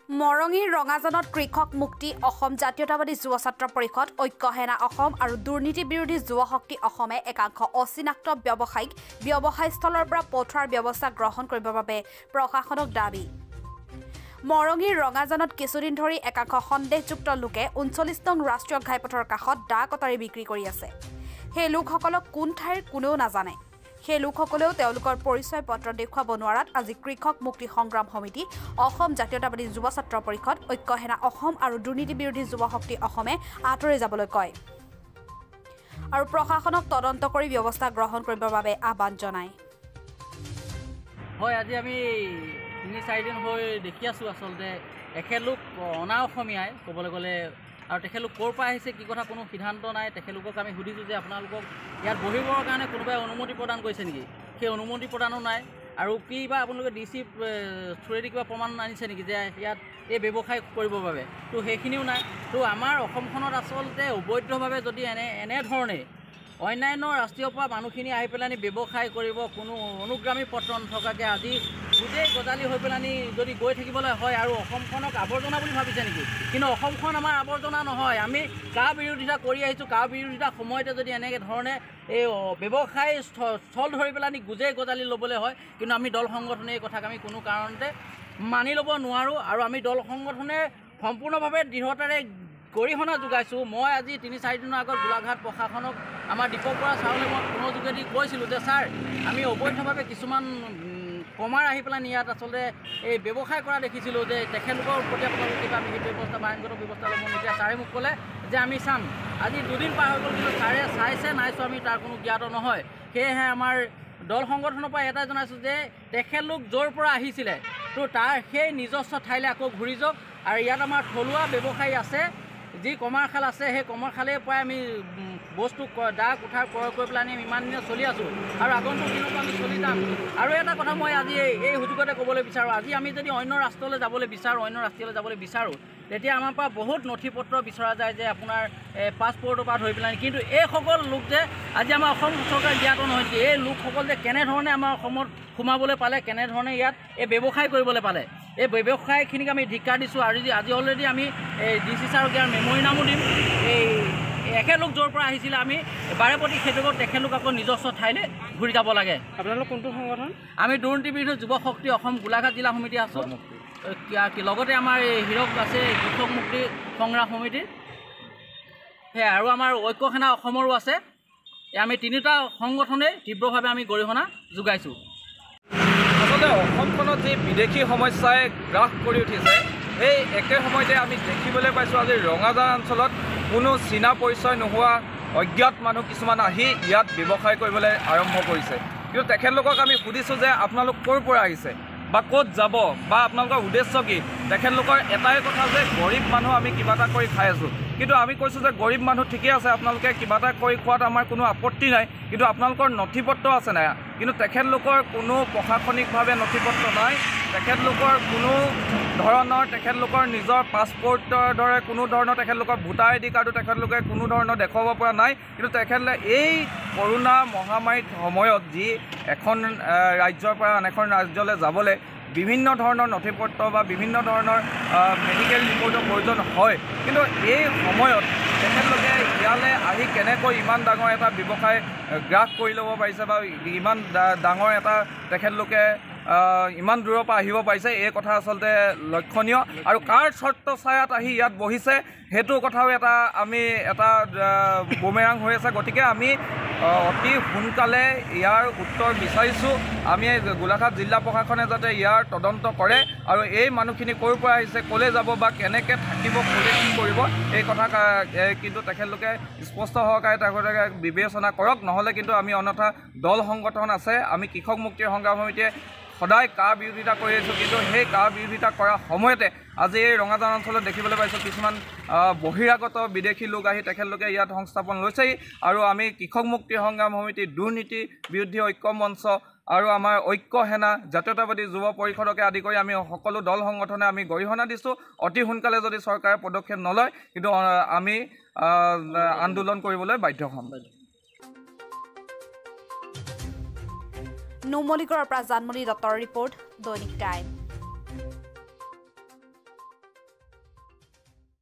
মৰঙীৰ ৰঙাজানত কৃষক মুক্তি অসম জাতীয়তাবাদী যুৱ ছাত্ৰ পৰিষদ ঐক্য সেনা অসম আৰু দুৰ্নীতি বিৰোধী যুৱ শক্তি অসমে একাংশ অচিনাক্ত ব্যৱসায়িক ব্যৱসায়স্থলৰ পৰা পঠোৱাৰ ব্যৱস্থা গ্ৰহণ কৰিবৰ বাবে প্ৰশাসনক দাবী মৰঙীৰ ৰঙাজানত কিছুদিন ধৰি একাংশ সন্দেহযুক্ত লোকে ৩৯ নং ৰাষ্ট্ৰীয় ঘাইপথৰ কাষত দা কটাৰী বিক্ৰী কৰি আছে সেই লোকসকলক কোন ঠাইৰ কোনেও নাজানে সেই লোকসকলেও তেওঁলোকৰ পৰিচয় পত্ৰ দেখুৱাব নোৱাৰাত আজি কৃষক মুক্তি সংগ্ৰাম সমিতি অসম জাতীয়তাবাদী যুৱ ছাত্ৰ পৰিষদ ঐক্য সেনা অসম আৰু দুৰ্নীতি বিৰোধী যুৱ শক্তি অসমে আঁতৰি যাবলৈ কয় আৰু প্ৰশাসনক তদন্ত কৰি ব্যৱস্থা গ্ৰহণ কৰিবৰ বাবে আহ্বান জনায় হয় আজি আমি ৩-৪ দিন হৈ দেখি আছোঁ আচলতে এখেতলোক অনা অসমীয়াই ক'বলৈ গ'লে আৰু তেখেতলোক ক'ৰ পৰা আহিছে কি কথা কোনো সিদ্ধান্ত নাই তেখেতলোকক আমি সুধিছোঁ যে আপোনালোকক ইয়াত বহিবৰ কাৰণে কোনোবাই অনুমতি প্ৰদান কৰিছে নেকি সেই অনুমতি প্ৰদানো নাই আৰু কি বা আপোনালোকে DC থ্ৰুৱেদি কিবা প্ৰমাণ আনিছে নেকি যে ইয়াত এই ব্যৱসায় কৰিবৰ বাবে তো সেইখিনিও নাই তো আমাৰ অসমখনত আচলতে অবৈধভাৱে যদি এনেধৰণে অন্যান্য ৰাষ্ট্ৰীয় পৰা মানুহখিনি আহি পেলানি ব্যৱসায় কৰিব কোনো অনুগ্ৰামী পত্ৰ নথকাকৈ আজি গোটেই গজালি হৈ পেলানি যদি গৈ থাকিবলৈ হয় আৰু অসমখনক আৱৰ্জনা বুলি ভাবিছে নেকি কিন্তু অসমখন আমাৰ আৱৰ্জনা নহয় আমি কা বিৰোধিতা কৰি আহিছোঁ কা বিৰোধিতা সময়তে যদি এনেকৈ ধৰণে এই ব্যৱসায় স্থল ধৰি পেলানি গোটেই গজালি ল'বলৈ হয় কিন্তু আমি দল সংগঠনে এই কথাক আমি কোনো কাৰণতে মানি ল'ব নোৱাৰোঁ আৰু আমি দল সংগঠনে সম্পূৰ্ণভাৱে দৃঢ়তাৰে গৰিহণা যোগাইছোঁ মই আজি ৩-৪ দিনৰ আগত গোলাঘাট প্ৰশাসনক আমাৰ দীপক বৰা ছাৰলৈ মই ফোনৰ যোগেদি কৈছিলোঁ যে ছাৰ আমি অবৈধভাৱে কিছুমান কমাৰ আহি পেলাই ইয়াত আচলতে এই ব্যৱসায় কৰা দেখিছিলোঁ যে তেখেতলোকৰ প্ৰতি আপোনালোকে কিবা আমি সেইটো ব্যৱস্থা বা আইনগত ব্যৱস্থা ল'ব এতিয়া ছাৰে মোক ক'লে যে আমি চাম আজি দুদিন পাৰ হৈ গ'ল কিন্তু ছাৰে চাইছে নাইছোঁ আমি তাৰ কোনো জ্ঞাত নহয় সেয়েহে আমাৰ দল সংগঠনৰ পৰা এটাই জনাইছোঁ যে তেখেতলোক য'ৰ পৰা আহিছিলে তো তাৰ সেই নিজস্ব ঠাইলৈ আকৌ ঘূৰি যাওক আৰু ইয়াত আমাৰ থলুৱা ব্যৱসায়ী আছে যি কমাৰশাল আছে সেই কমাৰশালেৰ পৰাই আমি বস্তু দা কুঠাৰ ক্ৰয় কৰি পেলাই আমি ইমান দিনে চলি আছোঁ আৰু আগন্তুক দিনতো আমি চলি যাম আৰু এটা কথা মই আজি এই সুযোগতে ক'বলৈ বিচাৰোঁ আজি আমি যদি অন্য ৰাষ্ট্ৰলৈ যাবলৈ বিচাৰোঁ অন্য ৰাষ্ট্ৰীয়লৈ যাবলৈ বিচাৰোঁ তেতিয়া আমাৰ পৰা বহুত নথি পত্ৰ বিচৰা যায় যে আপোনাৰ পাছপৰ্টৰ পৰা ধৰি পেলাই কিন্তু এইসকল লোক যে আজি আমাৰ অসম চৰকাৰ জ্ঞাত নহয় যে এই লোকসকল যে কেনেধৰণে আমাৰ অসমত সোমাবলৈ পালে কেনেধৰণে ইয়াত এই ব্যৱসায় কৰিবলৈ পালে এই ব্যৱসায়খিনিক আমি ধিক্কাৰ দিছোঁ আৰু আজি অলৰেডি আমি DC ছাৰক ইয়াৰ মেমৰিনামো দিম এই একেলোক য'ৰ পৰা আহিছিলে আমি বাৰে প্ৰতি সেইটোক তেখেতলোক আকৌ নিজস্ব ঠাইলৈ ঘূৰি যাব লাগে আপোনালোক কোনটো সংগঠন আমি দুৰ্নীতি বিৰোধী যুৱ শক্তি অসম গোলাঘাট জিলা সমিতি আছোঁ লগতে আমাৰ এই হীৰক আছে কৃষক মুক্তি সংগ্ৰাম সমিতি সেয়া আৰু আমাৰ ঐক্য সেনা অসমৰো আছে আমি তিনিটা সংগঠনে তীব্ৰভাৱে আমি গৰিহণা যোগাইছোঁ আচলতে অসমখনত যি বিদেশী সমস্যাই গ্ৰাস কৰি উঠিছে এই একে সময়তে আমি দেখিবলৈ পাইছোঁ আজি ৰঙাজান অঞ্চলত কোনো চীনা পৰিচয় নোহোৱা অজ্ঞাত মানুহ কিছুমান আহি ইয়াত ব্যৱসায় কৰিবলৈ আৰম্ভ কৰিছে কিন্তু তেখেতলোকক আমি সুধিছোঁ যে আপোনালোক ক'ৰ পৰা আহিছে বা ক'ত যাব বা আপোনালোকৰ উদ্দেশ্য কি তেখেতলোকৰ এটাই কথা যে গৰীব মানুহ আমি কিবা এটা কৰি খাই আছোঁ কিন্তু আমি কৈছোঁ যে গৰীব মানুহ ঠিকেই আছে আপোনালোকে কিবা এটা কৰি খোৱাত আমাৰ কোনো আপত্তি নাই কিন্তু আপোনালোকৰ নথি পত্ৰ আছে নাই কিন্তু তেখেতলোকৰ কোনো প্ৰশাসনিকভাৱে নথি পত্ৰ নাই তেখেতলোকৰ কোনো ধৰণৰ তেখেতলোকৰ নিজৰ পাছপৰ্টৰ দৰে কোনো ধৰণৰ তেখেতলোকৰ ভোটাৰ ID কাৰ্ডো তেখেতলোকে কোনো ধৰণৰ দেখুৱাব পৰা নাই কিন্তু তেখেতলোকে এই কৰোণা মহামাৰীৰ সময়ত যি এখন ৰাজ্যৰ পৰা আন এখন ৰাজ্যলৈ যাবলৈ বিভিন্ন ধৰণৰ নথি পত্ৰ বা বিভিন্ন ধৰণৰ মেডিকেল ৰিপৰ্টৰ প্ৰয়োজন হয় কিন্তু এই সময়ত তেখেতলোকে ইয়ালৈ আহি কেনেকৈ ইমান ডাঙৰ এটা ব্যৱসায় গ্ৰাস কৰি ল'ব পাৰিছে বা ইমান ডাঙৰ এটা তেখেতলোকে ইমান দূৰৰ পৰা আহিব পাৰিছে এই কথা আচলতে লক্ষণীয় আৰু কাৰ চৰ্ত ছায়াত আহি ইয়াত বহিছে সেইটো কথাও আমি এটা বুমেৰাং হৈ আছে গতিকে আমি অতি সোনকালে ইয়াৰ উত্তৰ বিচাৰিছোঁ আমি গোলাঘাট জিলা প্ৰশাসনে যাতে ইয়াৰ তদন্ত কৰে আৰু এই মানুহখিনি ক'ৰ পৰা আহিছে ক'লৈ যাব বা কেনেকৈ থাকিব ক'লৈ কি কৰিব এই কথা কিন্তু তেখেতলোকে স্পষ্ট সহকাৰে তেখেতলোকে বিবেচনা কৰক নহ'লে কিন্তু আমি অন্যথা দল সংগঠন আছে আমি কৃষক মুক্তিৰ সংগ্ৰাম সমিতিয়ে সদায় কা বিৰোধিতা কৰি আছোঁ কিন্তু সেই কা বিৰোধিতা কৰাৰ সময়তে আজি এই ৰঙাজান অঞ্চলত দেখিবলৈ পাইছোঁ কিছুমান বহিৰাগত বিদেশী লোক আহি তেখেতলোকে ইয়াত সংস্থাপন লৈছেহি আৰু আমি কৃষক মুক্তি সংগ্ৰাম সমিতি দুৰ্নীতি বিৰোধী ঐক্য মঞ্চ আৰু আমাৰ ঐক্য সেনা জাতীয়তাবাদী যুৱ পৰিষদকে আদি কৰি আমি সকলো দল সংগঠনে আমি গৰিহণা দিছোঁ অতি সোনকালে যদি চৰকাৰে পদক্ষেপ নলয় কিন্তু আমি আন্দোলন কৰিবলৈ বাধ্য হ'ম নুমলীগড়ৰ পৰা জানমণি দত্তৰ ৰিপৰ্ট দৈনিক টাইম।